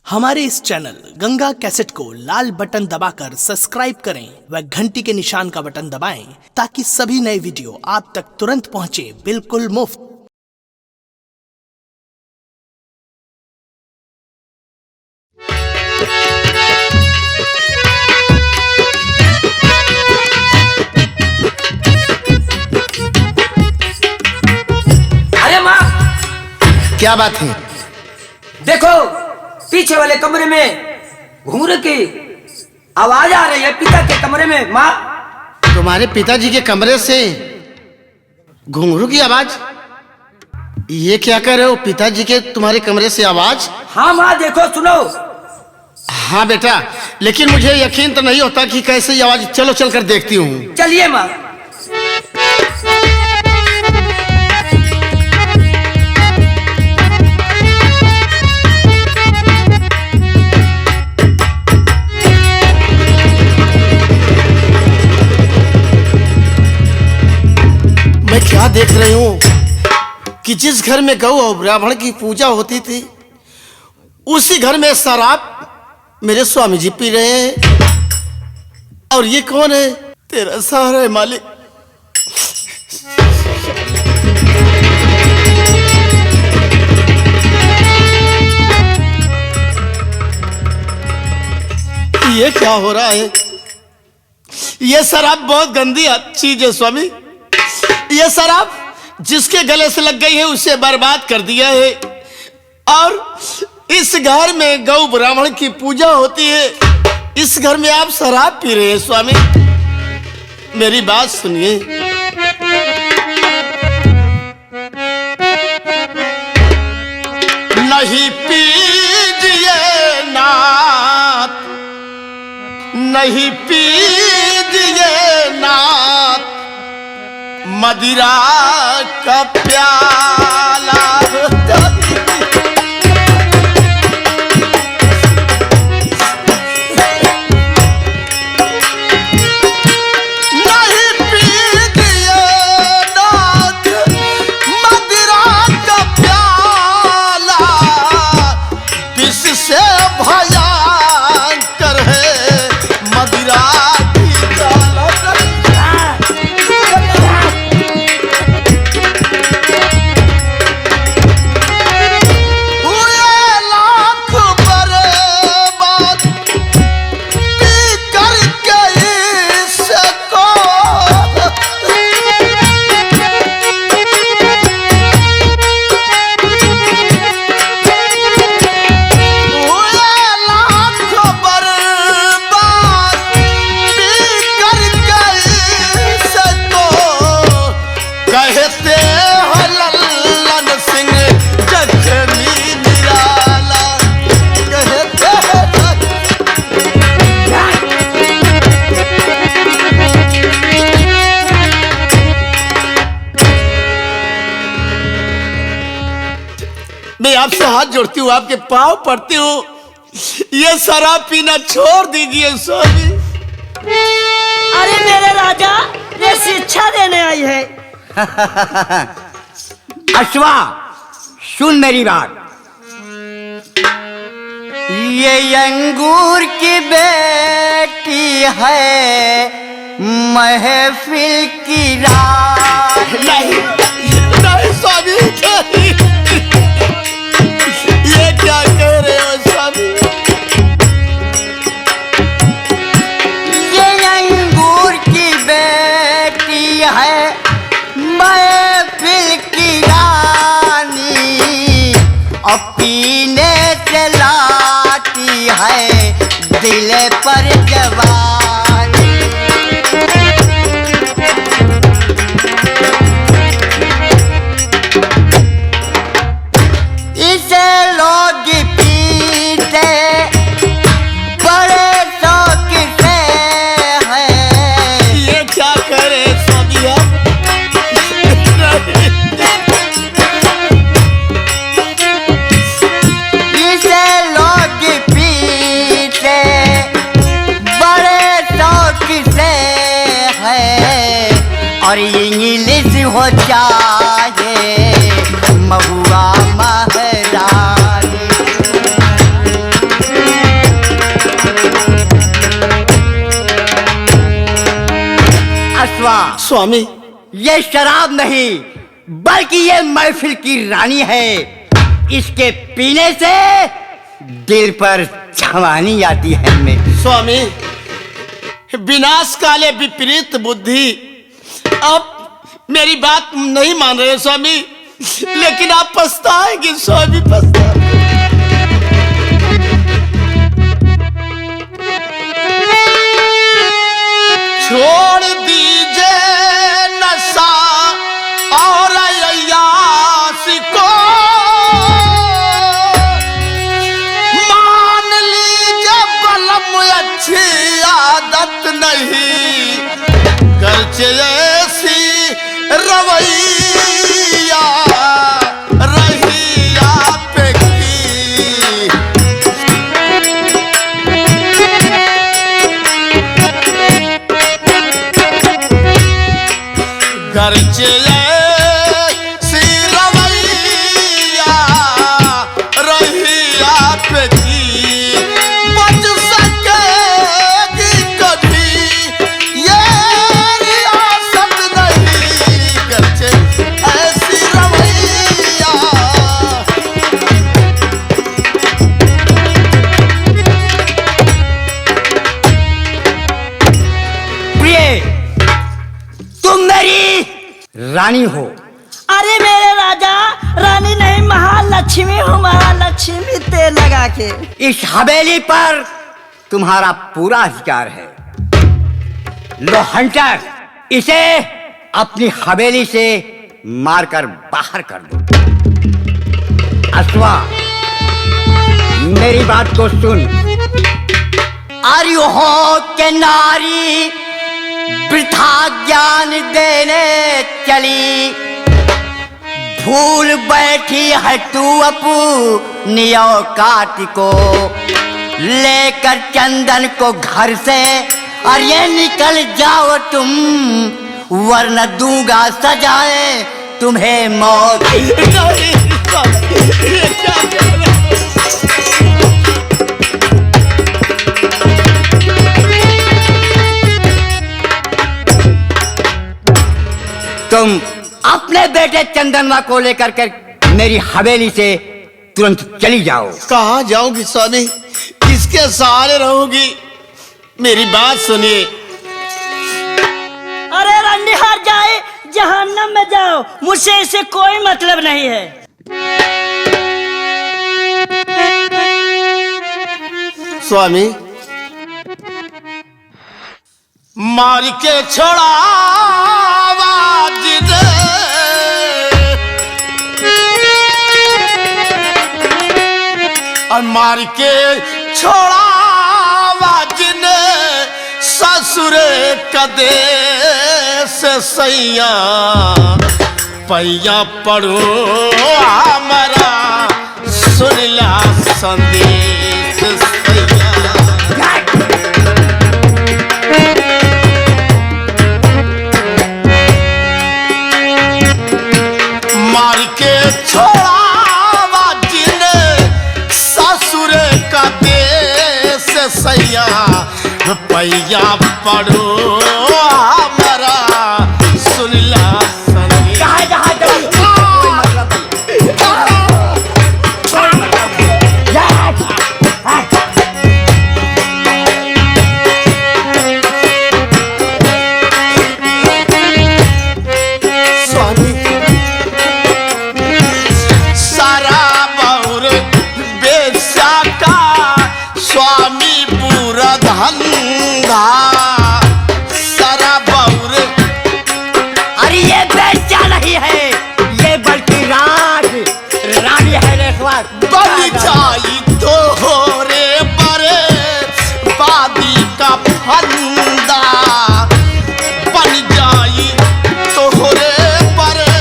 हमारे इस channel Ganga cassette को लाल button दबाकर सब्सक्राइब करें व घंटी के निशान का बटन दबाएं ताकि सभी नए वीडियो आप तक तुरंत पहुंचे बिल्कुल मुफ्त। अरे माँ, क्या बात है? देखो पीछे वाले कमरे में घूंघरू की आवाज आ रही है। पिता के कमरे में। माँ, तुम्हारे पिताजी के कमरे से घुंघरू की आवाज? ये क्या कर रहे हो? पिताजी के तुम्हारे कमरे से आवाज? हाँ माँ, देखो सुनो। हाँ बेटा, लेकिन मुझे यकीन तो नहीं होता कि कैसे ये आवाज। चलो चल कर देखती हूँ। चलिए माँ। मैं क्या देख रही हूँ कि जिस घर में गौ और ब्राह्मण की पूजा होती थी उसी घर में शराब मेरे स्वामी जी पी रहे हैं। और ये कौन है? तेरा सहारा है मालिक। ये क्या हो रहा है? ये शराब बहुत गंदी चीज है स्वामी। ये शराब जिसके गले से लग गई है उसे बर्बाद कर दिया है। और इस घर में गौ ब्राह्मण की पूजा होती है, इस घर में आप शराब पी रहे हैं स्वामी। मेरी बात सुनिए। नहीं पीजिए नाथ, नहीं पीजिए नाथ मदिरा का प्याला। नहीं पीजिए नाथ मदिरा का प्याला, विष से भयंकर है मदिरा की प्याला। मैं आपसे हाथ जोड़ती हूँ, आपके पांव पड़ती हूँ, ये शराब पीना छोड़ दीजिए स्वामी। अरे मेरे राजा, ये शिक्षा देने आई है। अश्वा, सुन मेरी बात। ये अंगूर की बेटी है महफिल की रात। नहीं नहीं स्वामी, नहीं। ये क्या कह रहे हो स्वामी? ये अंगूर की बेटी है महफिल की रानी, और पीने से लाती है दिल पर जवानी। इसे लोग पीते बड़े शौक से हैं। ये क्या करे स्वामी आप? इसे लोग पीते बड़े शौक से हैं। और इंग्लिश हो चाहे महुआ महारानी। अश्वा, स्वामी ये शराब नहीं बल्कि ये महफिल की रानी है। इसके पीने से दिल पर जवानी आती है मेरी। स्वामी, विनाश काले विपरीत बुद्धि। आप मेरी बात नहीं मान रहे स्वामी, लेकिन आप पछताएंगे स्वामी, पछताएंगे। छोड़ दीजिए नशा और अय्यास को, मान लीजिए बलम अच्छी आदत नहीं, गर्चे ऐसी रवैया रही आप की। गर्चे ऐसी रवैया रही आप की, बच सकेगी कभी ये रियासत नहीं, गर्चे ऐसी रवैया। प्रिय, तुम मेरी रानी हो। अरे मेरे राजा, रानी नहीं महालक्ष्मी हूँ, महालक्ष्मी तेल लगा के। इस हवेली पर तुम्हारा पूरा अधिकार है। लो हंटर, इसे अपनी हवेली से मारकर बाहर कर दो। अश्वा, मेरी बात को सुन। आर्य हो के नारी वृथा ज्ञान देने चली, भूल बैठी है तू अपनी औकात को, लेकर चंदन को घर से और ये निकल जाओ तुम, वरना दूंगा सजाए तुम्हें मौत। नहीं, ये क्या कह रहे हैं? तुम अपने बेटे चंदनवा को लेकर के मेरी हवेली से तुरंत चली जाओ। कहाँ जाऊंगी स्वामी, किसके सहारे रहूंगी? मेरी बात सुनिए। अरे रंडिहार जाए जहन्नम में जाओ, मुझसे इसे कोई मतलब नहीं है। स्वामी, मार के छोड़ा और मार के छोड़ा जिने ससुरे कदे से सैया, पैया पड़ो हमारा सुनला संदेश सैया। मार के छोड़ा सैया, पैया पड़ो हमारा सुनला संगी। स्वामी, सारा बहुर बेचा का स्वामी पूरा धंधा, सारा बहुर। अरे ये बेचा नहीं है, ये बल्कि रानी है। रेखवार बन जाई तो हो रे बरे बादी का फंदा, बन जाई तो हो रे बरे।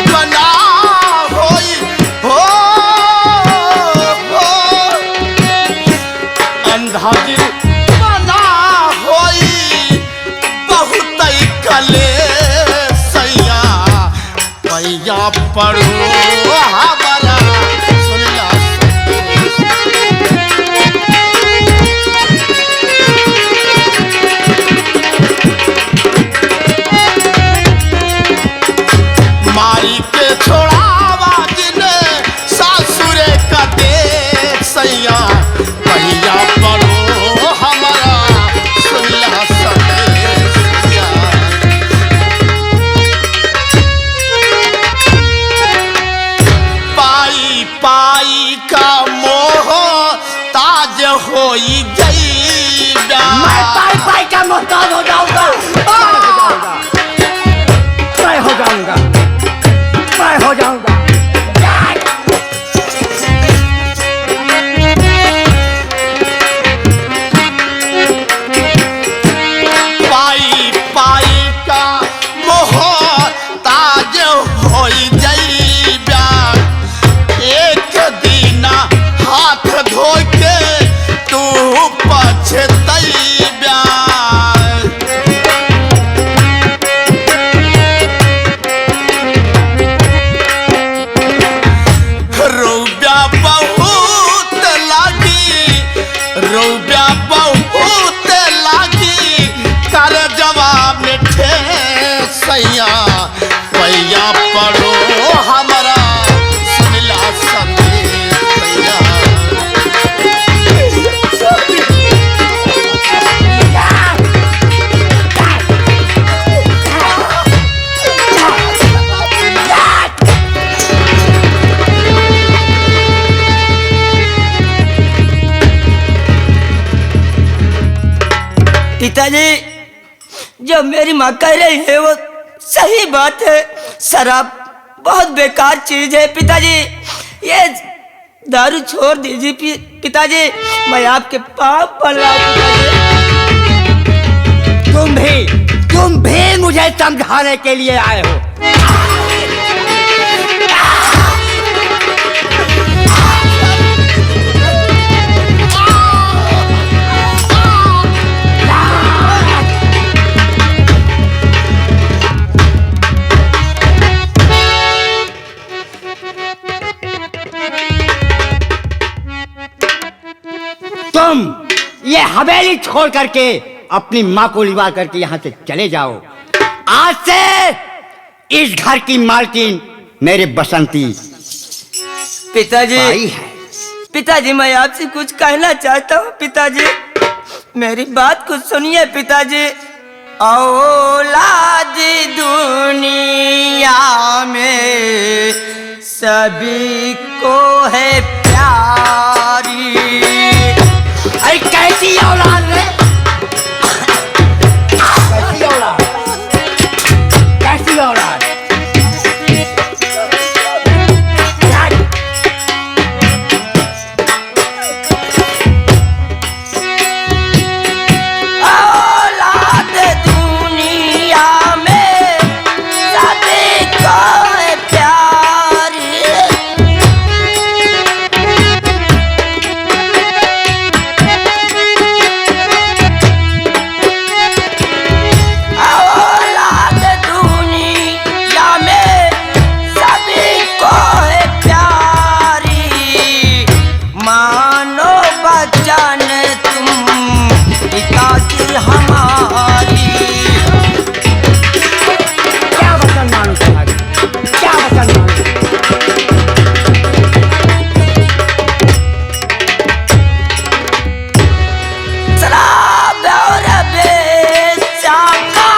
बना होई हो अंधाजी बना होई बहुत कले सैया, पैया पड़ो हमारा पिताजी, जो मेरी माँ कह रही है वो सही बात है। शराब बहुत बेकार चीज है पिताजी, ये दारू छोड़ दीजिए पिताजी, मैं आपके पाँव पड़ रहा हूँ पिताजी। तुम भी मुझे समझाने के लिए आए हो। तुम ये हवेली छोड़ करके अपनी माँ को लिवा करके यहाँ से चले जाओ। आज से इस घर की मालकिन मेरे बसंती पिताजी भाई है। पिताजी, मैं आपसे कुछ कहना चाहता हूँ पिताजी, मेरी बात को सुनिए पिताजी। औलाद दुनिया में सभी को है प्यारी। अरे कैसी औलाद है? कैसी औलाद? कैसी औलाद? औलाद दुनिया में सभी को है प्यारी। औलाद दुनिया में सभी को है प्यारी। मानो बचन तुम पिताजी हमारी। क्या वचन मानो तुम्हारी? क्या वचन मानो? शराब और बेचारा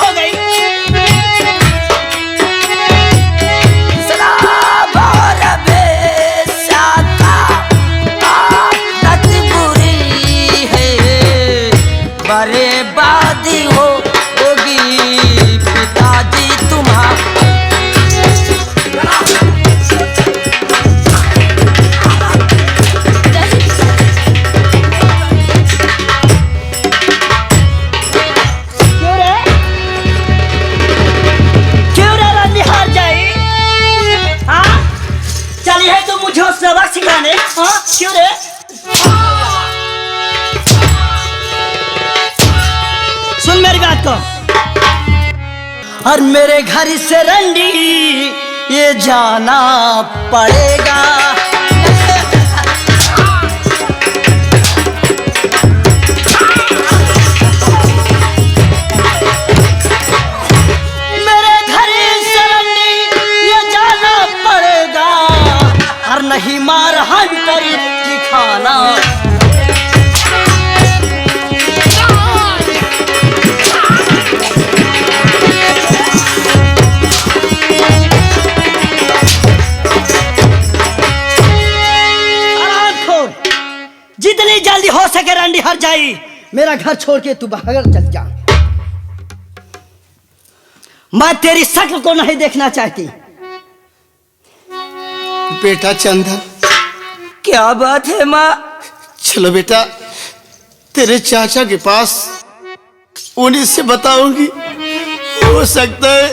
हो गई। शराब और बेचारा आदत बुरी है। बर्बादी होगी पिताजी तुम्हारी। क्यों रे? क्यों रे रानी हार जाई? हाँ? चली है तू मुझे सबक सिखाने? हाँ? क्यों रे? सुन मेरी बात को। और मेरे घर से रंडी ये जाना पड़ेगा। मेरे घर से रंडी ये जाना पड़ेगा, और नहीं मार हंटर की खाना। जितनी जल्दी हो सके रंडी हर जाई, मेरा घर छोड़ के तू बाहर चल जा। मैं तेरी शक्ल को नहीं देखना चाहती। बेटा चंदन, क्या बात है माँ? चलो बेटा तेरे चाचा के पास, उन्हीं से बताऊंगी, हो सकता है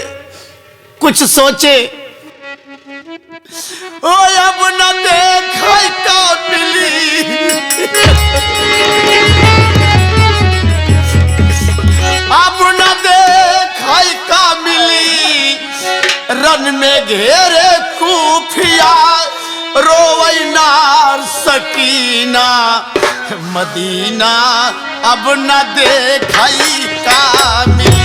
कुछ सोचे। ओ अब न देखा का मिली, अब न देखा का मिली, रन में घेरे खूफिया रोवै नार सकीना मदीना, अब न देखा का मिली।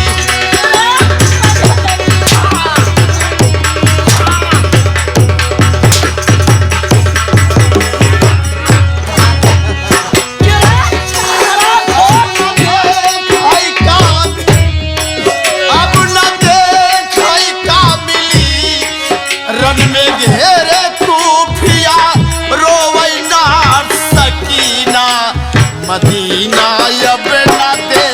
मदीना अब न दे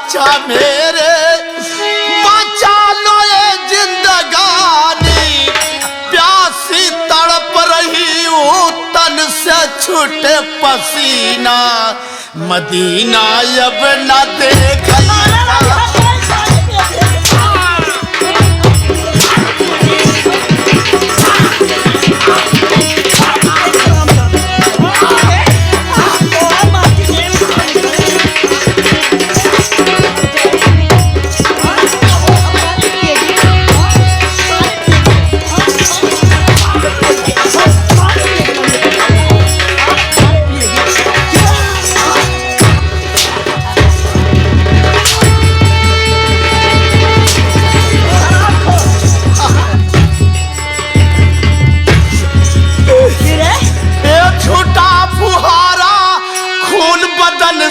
चाचा मेरे बचा लो ये जिंदगानी, प्यासी तड़प रही हूँ तन से छूटे पसीना, मदीना अब न देखा।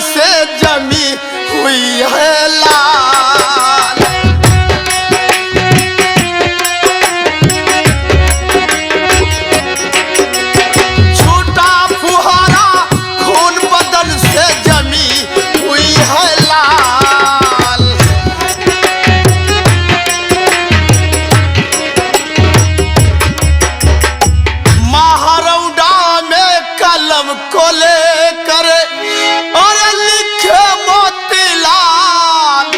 से जमी हुई है लाल, छोटा फुहारा खून बदन से जमी हुई है लाल। महारौडा में कलम को लेकर और लिखे मोतीलाल,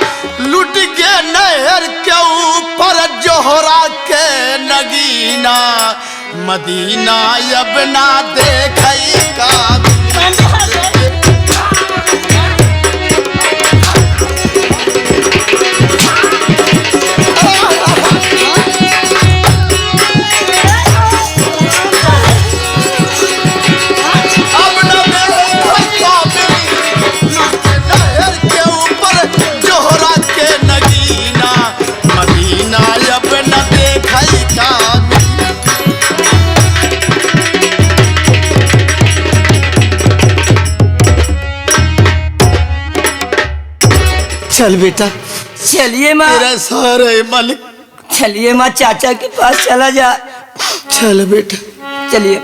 लुट के नहर के ऊपर जोहरा के नगीना, मदीना अब ना देखई का। चल बेटा, चलिए माँ, तेरा सहारा है मालिक। चलिए माँ, चाचा के पास चला जा। चल बेटा, चलिए।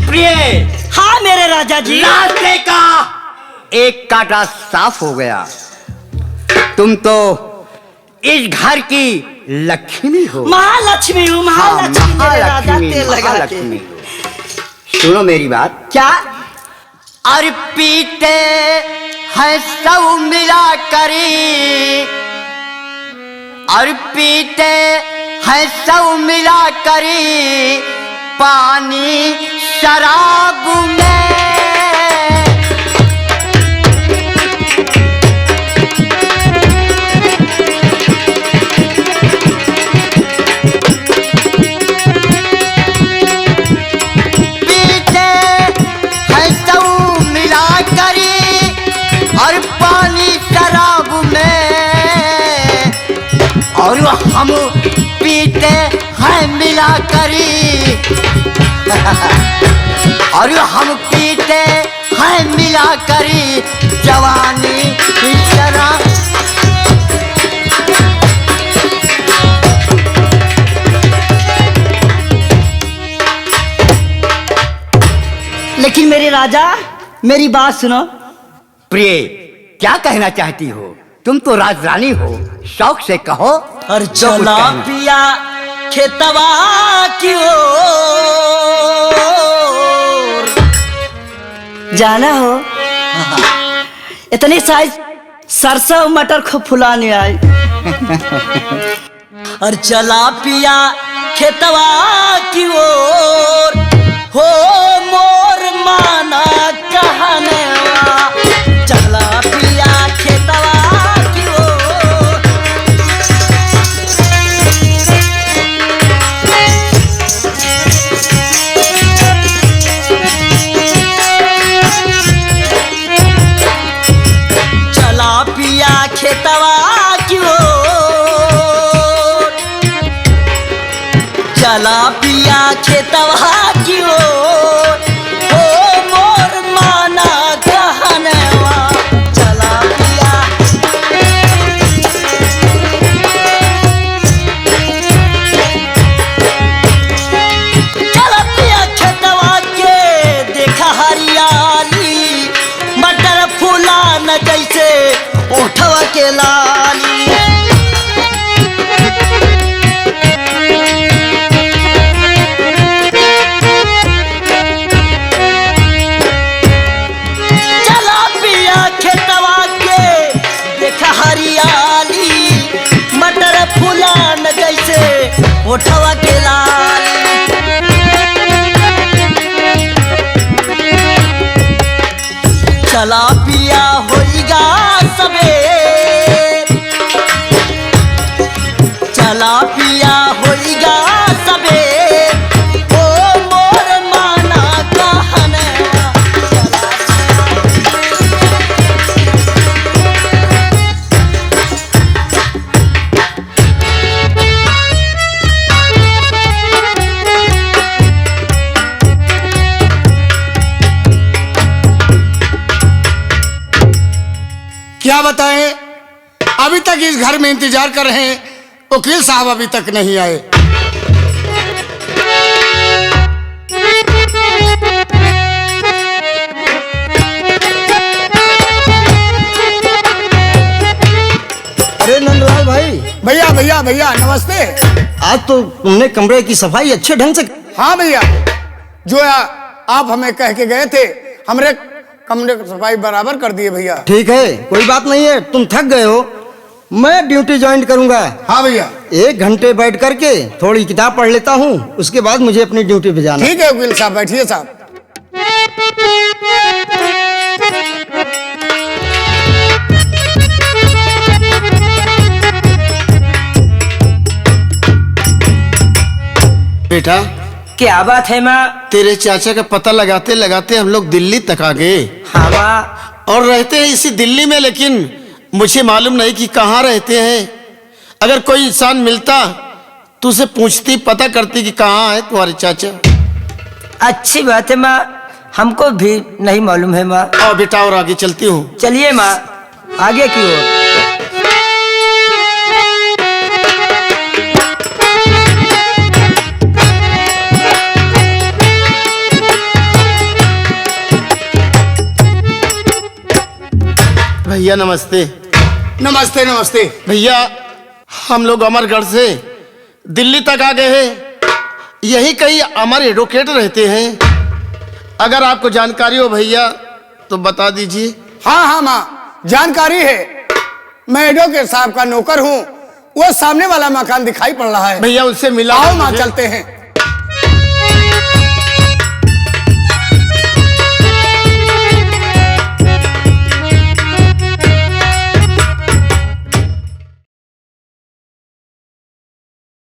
प्रिय, हाँ मेरे राजा जी। रास्ते का एक कांटा साफ हो गया। तुम तो इस घर की लक्ष्मी हो। महालक्ष्मी हूँ, महालक्ष्मी मेरे राजा के लगा के। महालक्ष्मी हो। सुनो मेरी बात। क्या? अर्पित है सब मिला करी, अर्पित है सब मिला करी, पानी शराब में पीते है सब मिला करी, और पानी शराब में, और हम पीते हैं मिला करी, और हम पीते हैं मिला करी जवानी की शराब। लेकिन मेरे राजा, मेरी बात सुनो। प्रिय, क्या कहना चाहती हो? तुम तो राजरानी हो, शौक से कहो। और चला पिया खेतवा की ओर, जाना हो इतनी साइज सरसों मटर को फुलाने आई। और चला पिया खेतवा की ओर, हो मोर माना कहने वा, चला पिया खेतवा की ओर। चला पिया खेतवा की ओर, चला पिया खेतवा की ओर, हो मोर माना कहनवा, न जैसे ओठवा के लाली। चला पिया खेतवा के देखा हरियाली, मटर फूला न जैसे ओठवा के लाली। चला पिया होइगा सबेर, चला पिया होइगा सबेर, ओ मोर माना कहनवा। क्या बताएं, अभी तक इस घर में इंतजार कर रहे हैं, वकील साहब अभी तक नहीं आए। अरे नंदलाल भाई। भैया भैया भैया नमस्ते। आज तो तुमने कमरे की सफाई अच्छे ढंग से। हाँ भैया, जो आप हमें कह के गए थे, हमरे कमरे की सफाई बराबर कर दिए भैया। ठीक है, कोई बात नहीं है, तुम थक गए हो, मैं ड्यूटी ज्वाइन करूंगा। हाँ भैया। 1 घंटे बैठ करके थोड़ी किताब पढ़ लेता हूँ, उसके बाद मुझे अपनी ड्यूटी पे जाना। ठीक है वकील साहब, बैठिए साहब। बेटा क्या बात है माँ? तेरे चाचा का पता लगाते लगाते हम लोग दिल्ली तक आ गए। हाँ माँ। और रहते हैं इसी दिल्ली में, लेकिन मुझे मालूम नहीं कि कहाँ रहते हैं। अगर कोई इंसान मिलता तो उसे पूछती, पता करती कि कहाँ है तुम्हारे चाचा। अच्छी बात है माँ, हमको भी नहीं मालूम है माँ। आओ बेटा, और आगे चलती हूँ। चलिए माँ, आगे की ओर। भैया नमस्ते। नमस्ते नमस्ते। भैया हम लोग अमरगढ़ से दिल्ली तक आ गए हैं, यही कहीं अमर एडवोकेट रहते हैं। अगर आपको जानकारी हो भैया तो बता दीजिए। हाँ हाँ माँ, जानकारी है। मैं एडवोकेट साहब का नौकर हूँ। वो सामने वाला मकान दिखाई पड़ रहा है। भैया उनसे मिला। आओ माँ, चलते हैं।